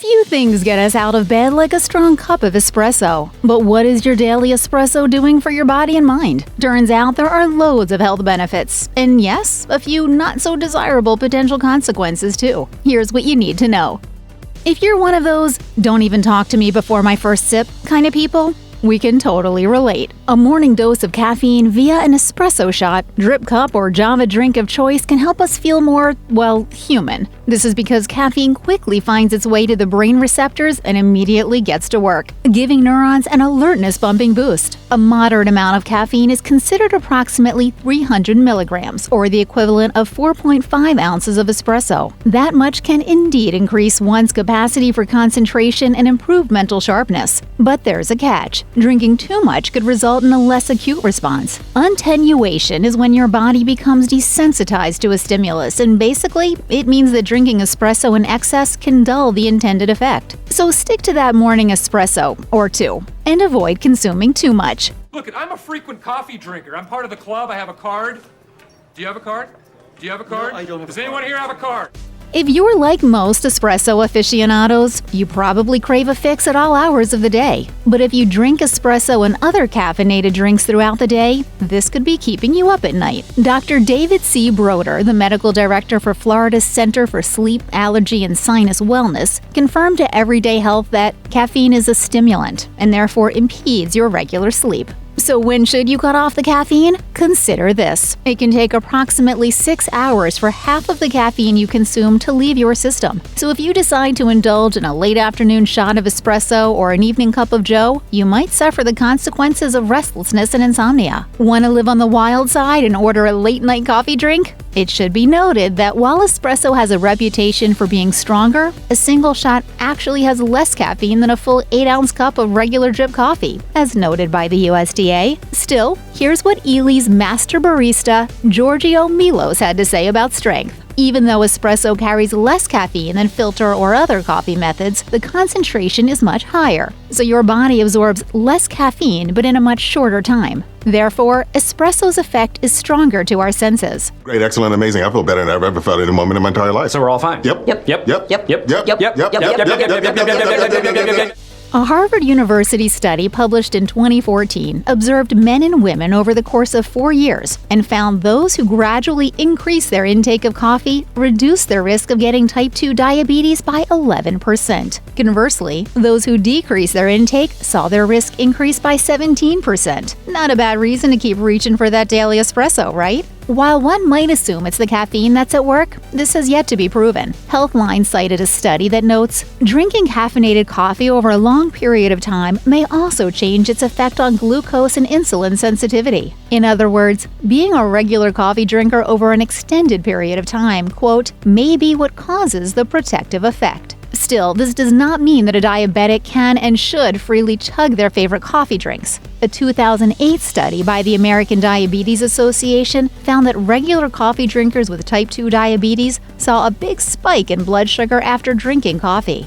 Few things get us out of bed like a strong cup of espresso. But what is your daily espresso doing for your body and mind? Turns out there are loads of health benefits. And yes, a few not so desirable potential consequences too. Here's what you need to know. If you're one of those "don't even talk to me before my first sip" kind of people, we can totally relate. A morning dose of caffeine via an espresso shot, drip cup, or Java drink of choice can help us feel more, well, human. This is because caffeine quickly finds its way to the brain receptors and immediately gets to work, giving neurons an alertness-bumping boost. A moderate amount of caffeine is considered approximately 300 milligrams, or the equivalent of 4.5 ounces of espresso. That much can indeed increase one's capacity for concentration and improve mental sharpness. But there's a catch. Drinking too much could result in a less acute response. Attenuation is when your body becomes desensitized to a stimulus, and basically, it means that drinking espresso in excess can dull the intended effect. So stick to that morning espresso, or two, and avoid consuming too much. Look, I'm a frequent coffee drinker. I'm part of the club. I have a card. Do you have a card? Do you have a card? No, I don't have Does a card. anyone here have a card? If you're like most espresso aficionados, you probably crave a fix at all hours of the day. But if you drink espresso and other caffeinated drinks throughout the day, this could be keeping you up at night. Dr. David C. Broder, the medical director for Florida's Center for Sleep, Allergy, and Sinus Wellness, confirmed to Everyday Health that caffeine is a stimulant and therefore impedes your regular sleep. So when should you cut off the caffeine? Consider this. It can take approximately 6 hours for half of the caffeine you consume to leave your system. So if you decide to indulge in a late afternoon shot of espresso or an evening cup of joe, you might suffer the consequences of restlessness and insomnia. Want to live on the wild side and order a late-night coffee drink? It should be noted that while espresso has a reputation for being stronger, a single shot actually has less caffeine than a full 8-ounce cup of regular drip coffee, as noted by the USDA. Still, here's what Ely's master barista, Giorgio Milos, had to say about strength. Even though espresso carries less caffeine than filter or other coffee methods, the concentration is much higher, so your body absorbs less caffeine but in a much shorter time. Therefore, espresso's effect is stronger to our senses. Great, excellent, amazing. I feel better than I've ever felt in a moment in my entire life. So we're all fine. Yep. Yep. Yep. Yep. Yep. Yep. Yep. Yep. Yep. Yep. A Harvard University study published in 2014 observed men and women over the course of 4 years and found those who gradually increased their intake of coffee reduced their risk of getting type 2 diabetes by 11%. Conversely, those who decreased their intake saw their risk increase by 17%. Not a bad reason to keep reaching for that daily espresso, right? While one might assume it's the caffeine that's at work, this has yet to be proven. Healthline cited a study that notes, drinking caffeinated coffee over a long period of time may also change its effect on glucose and insulin sensitivity. In other words, being a regular coffee drinker over an extended period of time, quote, may be what causes the protective effect. Still, this does not mean that a diabetic can and should freely chug their favorite coffee drinks. A 2008 study by the American Diabetes Association found that regular coffee drinkers with type 2 diabetes saw a big spike in blood sugar after drinking coffee.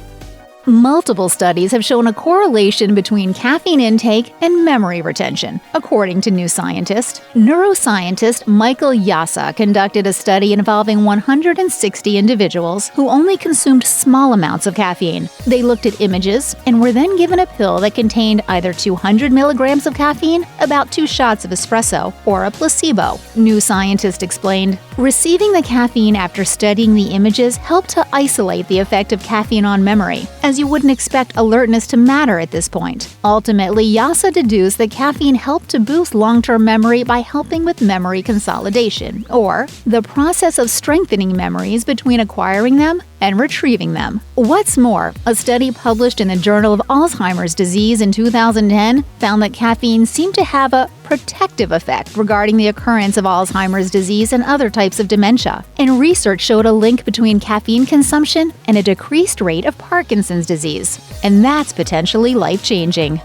Multiple studies have shown a correlation between caffeine intake and memory retention, according to New Scientist. Neuroscientist Michael Yassa conducted a study involving 160 individuals who only consumed small amounts of caffeine. They looked at images and were then given a pill that contained either 200 milligrams of caffeine, about 2 shots of espresso, or a placebo. New Scientist explained, receiving the caffeine after studying the images helped to isolate the effect of caffeine on memory, as you wouldn't expect alertness to matter at this point. Ultimately, Yassa deduced that caffeine helped to boost long-term memory by helping with memory consolidation, or the process of strengthening memories between acquiring them and retrieving them. What's more, a study published in the Journal of Alzheimer's Disease in 2010 found that caffeine seemed to have a protective effect regarding the occurrence of Alzheimer's disease and other types of dementia. And research showed a link between caffeine consumption and a decreased rate of Parkinson's disease. And that's potentially life-changing.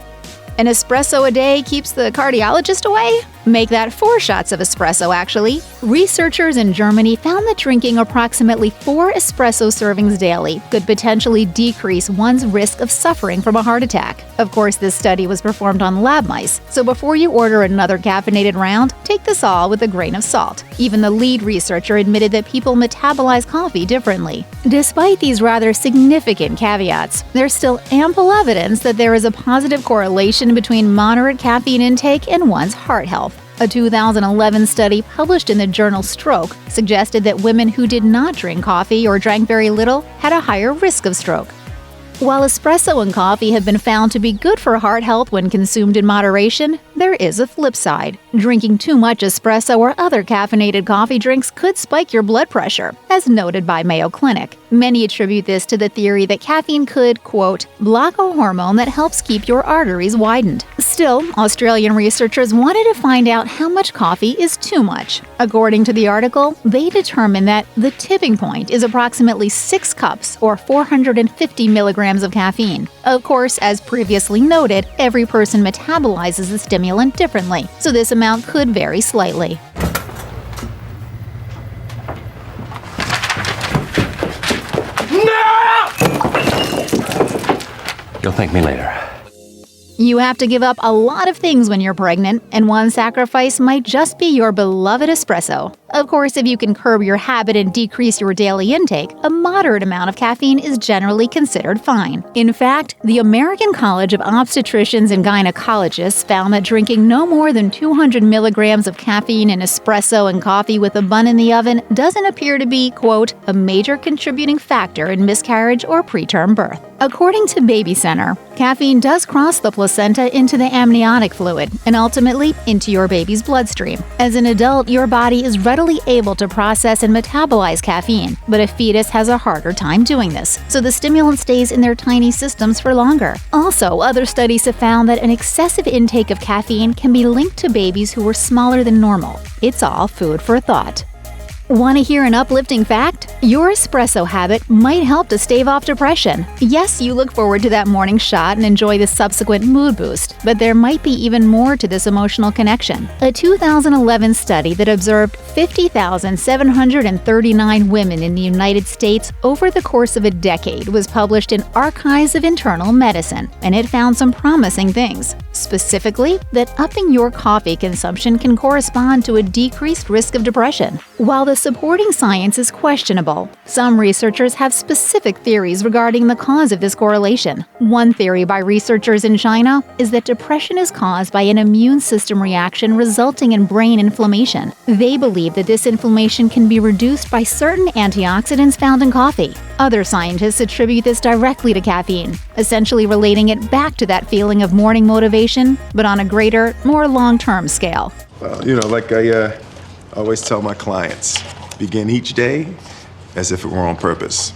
An espresso a day keeps the cardiologist away? Make that 4 shots of espresso, actually. Researchers in Germany found that drinking approximately 4 espresso servings daily could potentially decrease one's risk of suffering from a heart attack. Of course, this study was performed on lab mice, so before you order another caffeinated round, take this all with a grain of salt. Even the lead researcher admitted that people metabolize coffee differently. Despite these rather significant caveats, there's still ample evidence that there is a positive correlation between moderate caffeine intake and one's heart health. A 2011 study published in the journal Stroke suggested that women who did not drink coffee or drank very little had a higher risk of stroke. While espresso and coffee have been found to be good for heart health when consumed in moderation, there is a flip side. Drinking too much espresso or other caffeinated coffee drinks could spike your blood pressure, as noted by Mayo Clinic. Many attribute this to the theory that caffeine could, quote, block a hormone that helps keep your arteries widened. Still, Australian researchers wanted to find out how much coffee is too much. According to the article, they determined that the tipping point is approximately 6 cups or 450 milligrams of caffeine. Of course, as previously noted, every person metabolizes the stimulant differently, so this amount could vary slightly. You'll thank me later. You have to give up a lot of things when you're pregnant, and one sacrifice might just be your beloved espresso. Of course, if you can curb your habit and decrease your daily intake, a moderate amount of caffeine is generally considered fine. In fact, the American College of Obstetricians and Gynecologists found that drinking no more than 200 milligrams of caffeine in espresso and coffee with a bun in the oven doesn't appear to be, quote, a major contributing factor in miscarriage or preterm birth. According to Baby Center, caffeine does cross the placenta into the amniotic fluid and ultimately into your baby's bloodstream. As an adult, your body is readily able to process and metabolize caffeine, but a fetus has a harder time doing this, so the stimulant stays in their tiny systems for longer. Also, other studies have found that an excessive intake of caffeine can be linked to babies who are smaller than normal. It's all food for thought. Want to hear an uplifting fact? Your espresso habit might help to stave off depression. Yes, you look forward to that morning shot and enjoy the subsequent mood boost, but there might be even more to this emotional connection. A 2011 study that observed 50,739 women in the United States over the course of a decade was published in Archives of Internal Medicine, and it found some promising things. Specifically, that upping your coffee consumption can correspond to a decreased risk of depression. While the supporting science is questionable, some researchers have specific theories regarding the cause of this correlation. One theory by researchers in China is that depression is caused by an immune system reaction resulting in brain inflammation. They believe that this inflammation can be reduced by certain antioxidants found in coffee. Other scientists attribute this directly to caffeine, essentially relating it back to that feeling of morning motivation, but on a greater, more long-term scale. Well, like I always tell my clients, begin each day as if it were on purpose.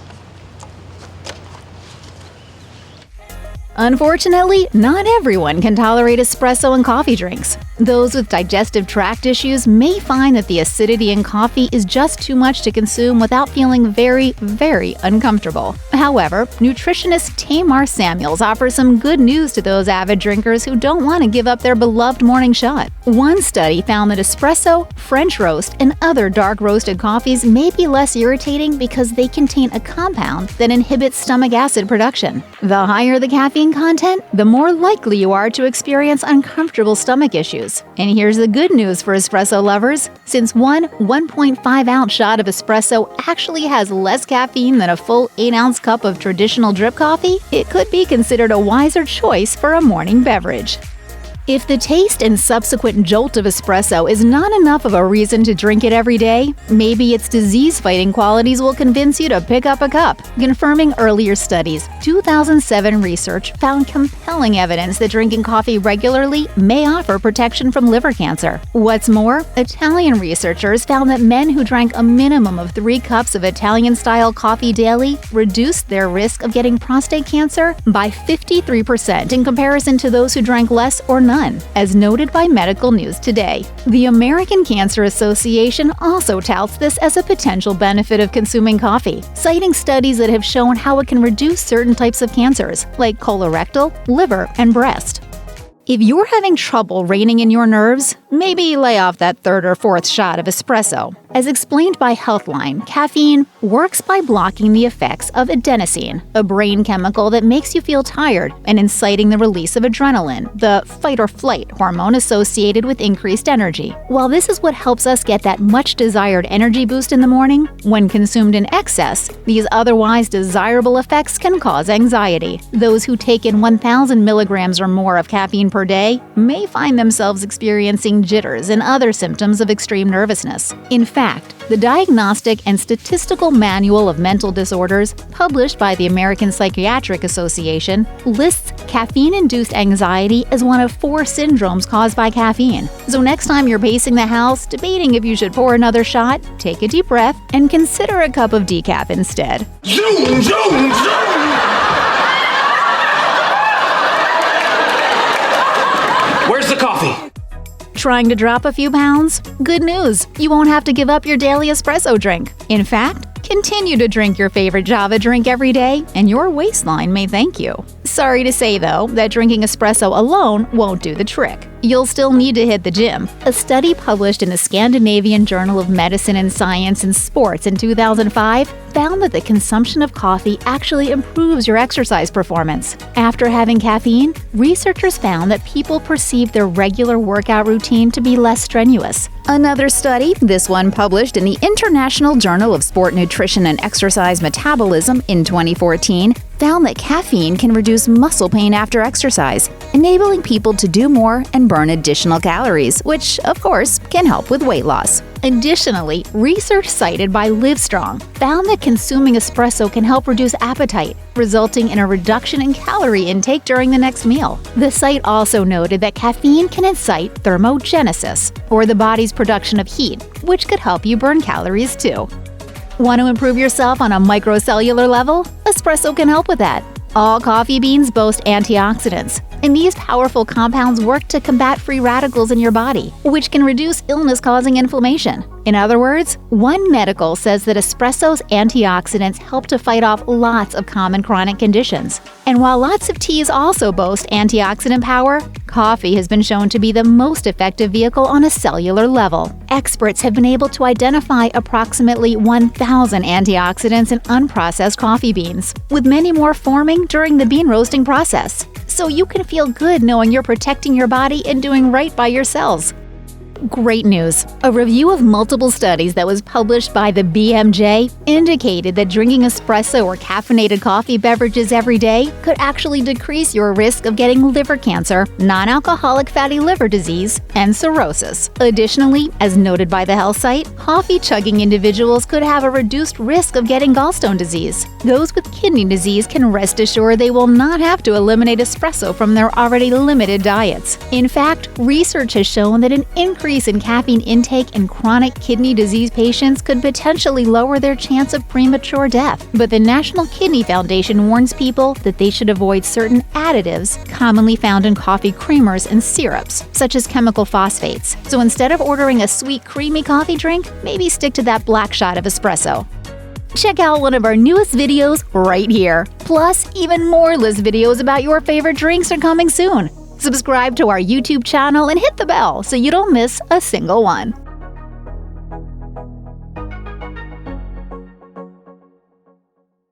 Unfortunately, not everyone can tolerate espresso and coffee drinks. Those with digestive tract issues may find that the acidity in coffee is just too much to consume without feeling very, very uncomfortable. However, nutritionist Tamar Samuels offers some good news to those avid drinkers who don't want to give up their beloved morning shot. One study found that espresso, French roast, and other dark roasted coffees may be less irritating because they contain a compound that inhibits stomach acid production. The higher the caffeine content, the more likely you are to experience uncomfortable stomach issues. And here's the good news for espresso lovers. Since one 1.5-ounce shot of espresso actually has less caffeine than a full 8-ounce cup of traditional drip coffee, it could be considered a wiser choice for a morning beverage. If the taste and subsequent jolt of espresso is not enough of a reason to drink it every day, maybe its disease-fighting qualities will convince you to pick up a cup. Confirming earlier studies, 2007 research found compelling evidence that drinking coffee regularly may offer protection from liver cancer. What's more, Italian researchers found that men who drank a minimum of 3 cups of Italian-style coffee daily reduced their risk of getting prostate cancer by 53% in comparison to those who drank less or none, as noted by Medical News Today. The American Cancer Association also touts this as a potential benefit of consuming coffee, citing studies that have shown how it can reduce certain types of cancers, like colorectal, liver, and breast. If you're having trouble reining in your nerves, maybe lay off that third or fourth shot of espresso. As explained by Healthline, caffeine works by blocking the effects of adenosine, a brain chemical that makes you feel tired, and inciting the release of adrenaline, the fight-or-flight hormone associated with increased energy. While this is what helps us get that much-desired energy boost in the morning, when consumed in excess, these otherwise desirable effects can cause anxiety. Those who take in 1,000 milligrams or more of caffeine per day may find themselves experiencing jitters and other symptoms of extreme nervousness. In fact, the Diagnostic and Statistical Manual of Mental Disorders, published by the American Psychiatric Association, lists caffeine-induced anxiety as one of 4 syndromes caused by caffeine. So next time you're pacing the house, debating if you should pour another shot, take a deep breath and consider a cup of decaf instead. Zoom, zoom, zoom! Where's the coffee? Trying to drop a few pounds? Good news! You won't have to give up your daily espresso drink. In fact, continue to drink your favorite Java drink every day, and your waistline may thank you. Sorry to say, though, that drinking espresso alone won't do the trick. You'll still need to hit the gym. A study published in the Scandinavian Journal of Medicine and Science and Sports in 2005 found that the consumption of coffee actually improves your exercise performance. After having caffeine, researchers found that people perceived their regular workout routine to be less strenuous. Another study, this one published in the International Journal of Sport Nutrition and Exercise Metabolism in 2014, found that caffeine can reduce muscle pain after exercise, enabling people to do more and burn additional calories, which, of course, can help with weight loss. Additionally, research cited by Livestrong found that consuming espresso can help reduce appetite, resulting in a reduction in calorie intake during the next meal. The site also noted that caffeine can incite thermogenesis, or the body's production of heat, which could help you burn calories too. Want to improve yourself on a microcellular level? Espresso can help with that. All coffee beans boast antioxidants, and these powerful compounds work to combat free radicals in your body, which can reduce illness-causing inflammation. In other words, One Medical says that espresso's antioxidants help to fight off lots of common chronic conditions. And while lots of teas also boast antioxidant power, coffee has been shown to be the most effective vehicle on a cellular level. Experts have been able to identify approximately 1,000 antioxidants in unprocessed coffee beans, with many more forming during the bean roasting process. So you can feel good knowing you're protecting your body and doing right by your cells. Great news! A review of multiple studies that was published by the BMJ indicated that drinking espresso or caffeinated coffee beverages every day could actually decrease your risk of getting liver cancer, non-alcoholic fatty liver disease, and cirrhosis. Additionally, as noted by the health site, coffee-chugging individuals could have a reduced risk of getting gallstone disease. Those with kidney disease can rest assured they will not have to eliminate espresso from their already limited diets. In fact, research has shown that an increase in caffeine intake in chronic kidney disease patients could potentially lower their chance of premature death. But the National Kidney Foundation warns people that they should avoid certain additives commonly found in coffee creamers and syrups, such as chemical phosphates. So instead of ordering a sweet, creamy coffee drink, maybe stick to that black shot of espresso. Check out one of our newest videos right here. Plus, even more list videos about your favorite drinks are coming soon. Subscribe to our YouTube channel and hit the bell so you don't miss a single one.